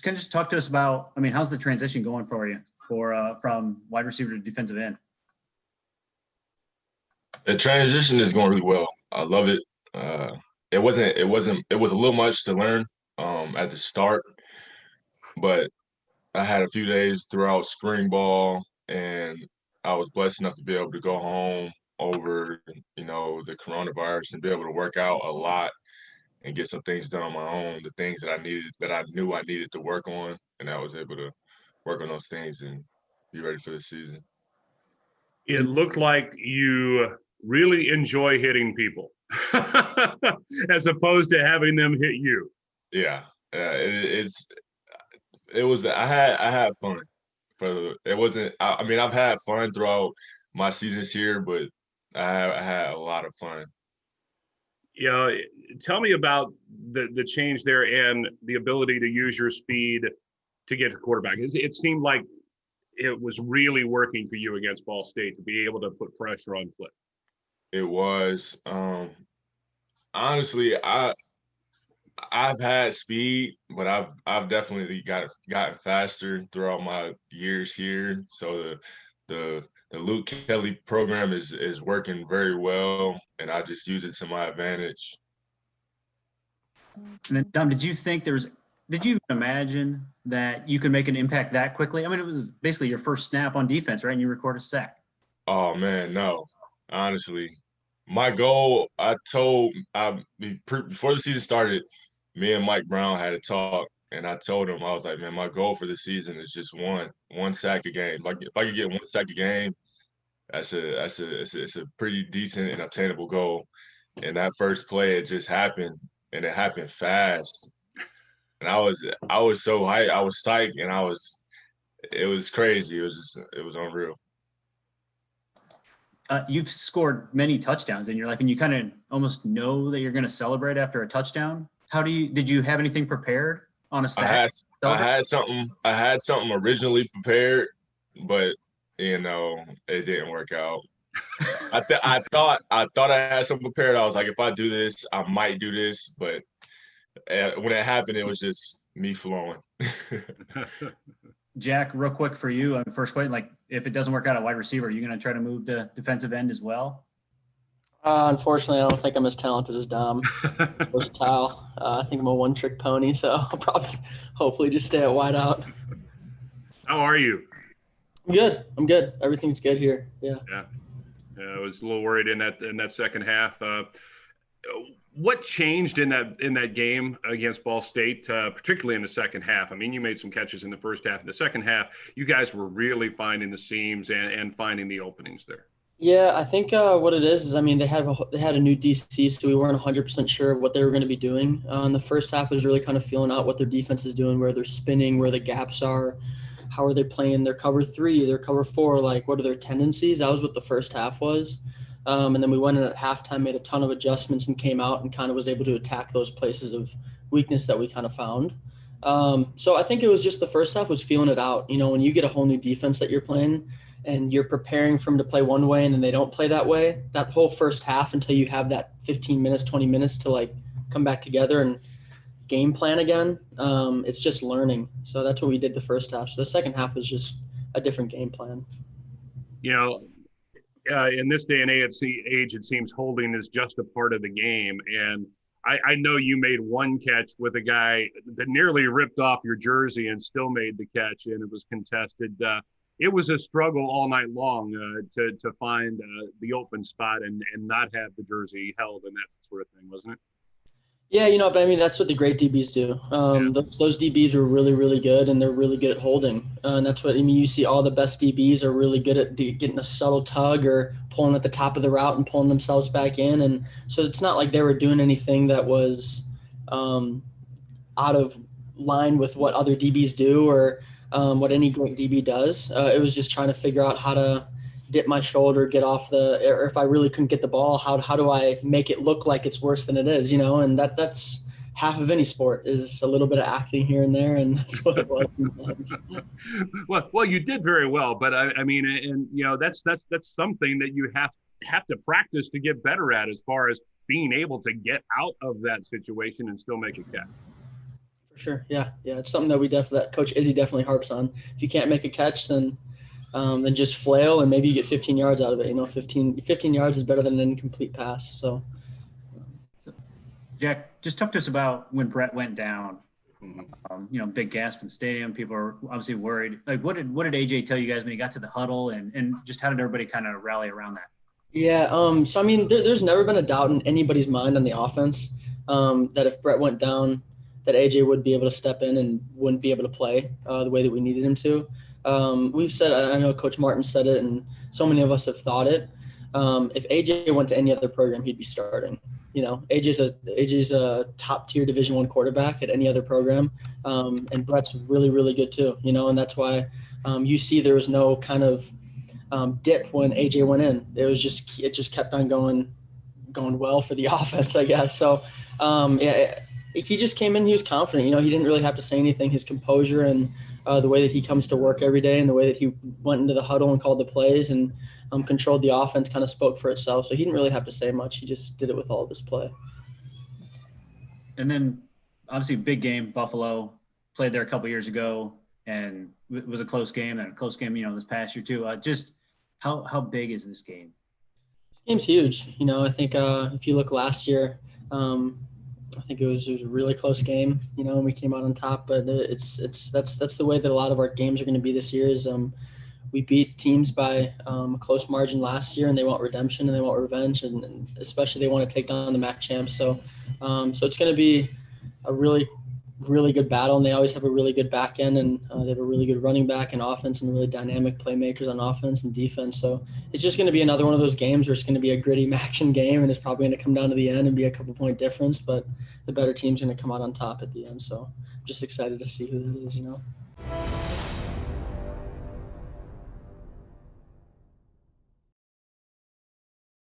kind of just talk to us about, I mean, how's the transition going for you from wide receiver to defensive end? The transition is going really well. I love it. It was a little much to learn at the start, but I had a few days throughout spring ball, and I was blessed enough to be able to go home over, the coronavirus and be able to work out a lot and get some things done on my own, the things that I knew I needed to work on, and I was able to work on those things and be ready for the season. It looked like you really enjoy hitting people as opposed to having them hit you. Yeah, I had fun. I've had fun throughout my seasons here, but I had a lot of fun. Tell me about the change there and the ability to use your speed to get to quarterback. It seemed like it was really working for you against Ball State to be able to put pressure on Cliff. It was. Honestly, I've had speed, but I've definitely gotten faster throughout my years here. So the Luke Kelly program is working very well, and I just use it to my advantage. And then, Dom, did you even imagine that you could make an impact that quickly? I mean, it was basically your first snap on defense, right? And you record a sack. Oh man, no. Honestly, my goal, before the season started, me and Mike Brown had a talk, and I told him, I was like, man, my goal for the season is just one sack a game. Like if I could get one sack a game, it's a pretty decent and obtainable goal. And that first play, it just happened, and it happened fast. And I was so hyped, I was psyched, and it was crazy. It was unreal. You've scored many touchdowns in your life, and you kind of almost know that you're going to celebrate after a touchdown. Did you have anything prepared on a sack? I had something originally prepared, but it didn't work out. I thought I had something prepared. I was like, if I do this, I might do this, but when it happened, it was just me flowing. Jack, real quick for you, first question, like if it doesn't work out at wide receiver, are you going to try to move to defensive end as well? Unfortunately, I don't think I'm as talented as Dom. Versatile. I think I'm a one-trick pony, so I'll probably hopefully just stay at wide out. How are you? I'm good. Everything's good here. Yeah. I was a little worried in that second half. What changed in that game against Ball State, particularly in the second half? I mean, you made some catches in the first half. In the second half, you guys were really finding the seams and finding the openings there. Yeah, I think what it is I mean, they had a new DC, so we weren't 100% sure what they were going to be doing. In the first half was really kind of feeling out what their defense is doing, where they're spinning, where the gaps are, how are they playing their cover 3, their cover 4, like what are their tendencies? That was what the first half was. And then we went in at halftime, made a ton of adjustments, and came out and kind of was able to attack those places of weakness that we kind of found. So I think it was just the first half was feeling it out. When you get a whole new defense that you're playing and you're preparing for them to play one way and then they don't play that way, that whole first half until you have that 15 minutes, 20 minutes to like come back together and game plan again, it's just learning. So that's what we did the first half. So the second half was just a different game plan. In this day and age, it seems holding is just a part of the game. And I know you made one catch with a guy that nearly ripped off your jersey and still made the catch, and it was contested. It was a struggle all night long to find the open spot and not have the jersey held and that sort of thing, wasn't it? Yeah, but I mean, that's what the great DBs do. Those DBs are really, really good, and they're really good at holding. And that's what, you see all the best DBs are really good at getting a subtle tug or pulling at the top of the route and pulling themselves back in. And so it's not like they were doing anything that was out of line with what other DBs do or what any great DB does. It was just trying to figure out how to dip my shoulder, get off or if I really couldn't get the ball, how do I make it look like it's worse than it is, and that's half of any sport is a little bit of acting here and there, and that's what it was. well, you did very well, but I mean, and that's something that you have to practice to get better at, as far as being able to get out of that situation and still make a catch. Sure. Yeah. Yeah. It's something that Coach Izzy definitely harps on. If you can't make a catch, then just flail and maybe you get 15 yards out of it. 15 yards is better than an incomplete pass. So, Jack, just talk to us about when Brett went down. Mhm. Big gasp in the stadium. People are obviously worried. Like, what did AJ tell you guys when he got to the huddle, and just how did everybody kind of rally around that? yeah. So I mean, there's never been a doubt in anybody's mind on the offense that if Brett went down, that AJ would be able to step in and wouldn't be able to play the way that we needed him to. We've said, I know Coach Martin said it, and so many of us have thought it. If AJ went to any other program, he'd be starting. AJ's a top tier Division I quarterback at any other program, and Brett's really, really good too. And that's why you see there was no kind of dip when AJ went in. It just kept on going well for the offense, I guess. So yeah, he just came in. He was confident. He didn't really have to say anything. His composure and the way that he comes to work every day and the way that he went into the huddle and called the plays and controlled the offense kind of spoke for itself. So he didn't really have to say much. He just did it with all of his play. And then obviously big game, Buffalo played there a couple years ago, and it was a close game, and a close game, this past year too. Just how big is this game? This game's huge. I think if you look last year, I think it was a really close game, and we came out on top. But that's the way that a lot of our games are going to be this year. Is we beat teams by a close margin last year, and they want redemption and they want revenge, and especially they want to take down the MAC champs. So it's going to be a really, really good battle, and they always have a really good back end, and they have a really good running back and offense and really dynamic playmakers on offense and defense. So it's just going to be another one of those games where it's going to be a gritty action game, and it's probably going to come down to the end and be a couple point difference, but the better team's going to come out on top at the end. So I'm just excited to see who that is.